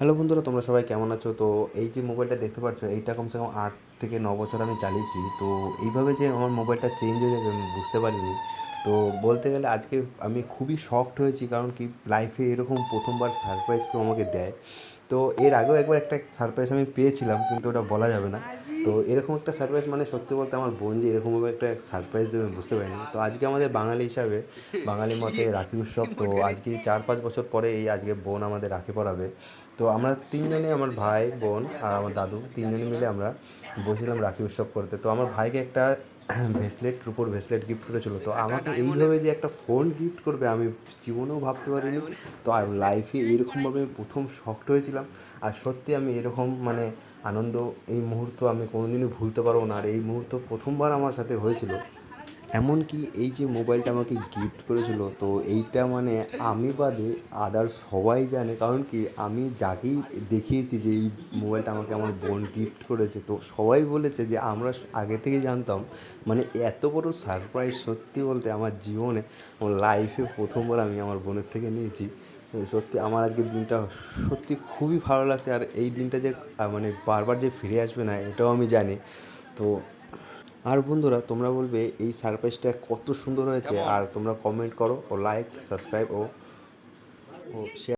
Hello বন্ধুরা, তোমরা সবাই কেমন আছো? তো এই যে মোবাইলটা দেখতে পাচ্ছ, এইটা কমসে কম 8 থেকে 9 বছর আমি চালিয়েছি। তো এইভাবে যে আমার মোবাইলটা চেঞ্জ হয়ে যাবে আমি বুঝতে পারিনি। তো বলতে গেলে আজকে আমি খুবই শকড হয়েছি, কারণ কি লাইফে এরকম প্রথমবার সারপ্রাইজ কেউ আমাকে দেয়। তো এর আগেও একবার একটা সারপ্রাইজ আমি পেয়েছিলাম, কিন্তু ওটা বলা যাবে না। তো এরকম একটা সারপ্রাইজ, মানে সত্যি বলতে আমার বোন যে এরকমভাবে একটা সারপ্রাইজ দেবে আমি বুঝতে পারিনি। তো আজকে আমাদের বাঙালি হিসাবে, বাঙালি মতে রাখি উৎসব। তো আজকে 4-5 বছর পরে এই আজকে বোন আমাদের রাখি পরাবে। তো আমরা তিনজনে, আমার ভাই, বোন আর আমার দাদু, তিনজনে মিলে আমরা বসেছিলাম রাখি উৎসব করতে। তো আমার ভাইকে একটা ভেসলেট, রূপোর ভেসলেট গিফট করেছিল। তো আমাকে এইভাবে যে একটা ফোন গিফট করবে আমি জীবনেও ভাবতে পারিনি। তো আর লাইফে এরকমভাবে আমি প্রথম শকড হয়েছিলাম। আর সত্যি আমি এরকম মানে আনন্দ, এই মুহূর্ত আমি কোনোদিনই ভুলতে পারবো না। আর এই মুহূর্ত প্রথমবার আমার সাথে হয়েছিল। এমনকি এই যে মোবাইলটা আমাকে গিফট করেছিল, তো এইটা মানে আমি বাদে আদার সবাই জানে। কারণ কি, আমি যাকেই দেখিয়েছি যে এই মোবাইলটা আমাকে আমার বোন গিফট করেছে, তো সবাই বলেছে যে আমরা আগে থেকেই জানতাম। মানে এত বড় সারপ্রাইজ সত্যি বলতে আমার জীবনে, আমার লাইফে প্রথমবার আমি আমার বোনের থেকে নিয়েছি। তো সত্যি আমার আজকের দিনটা সত্যি খুবই ভালো লাগছে। আর এই দিনটা যে মানে বারবার যে ফিরে আসবে না, এটাও আমি জানি। তো আর বন্ধুরা, তোমরা বলবে এই সারপ্রাইজটা কত সুন্দর হয়েছে, আর তোমরা কমেন্ট করো ও লাইক, সাবস্ক্রাইব ও শেয়ার।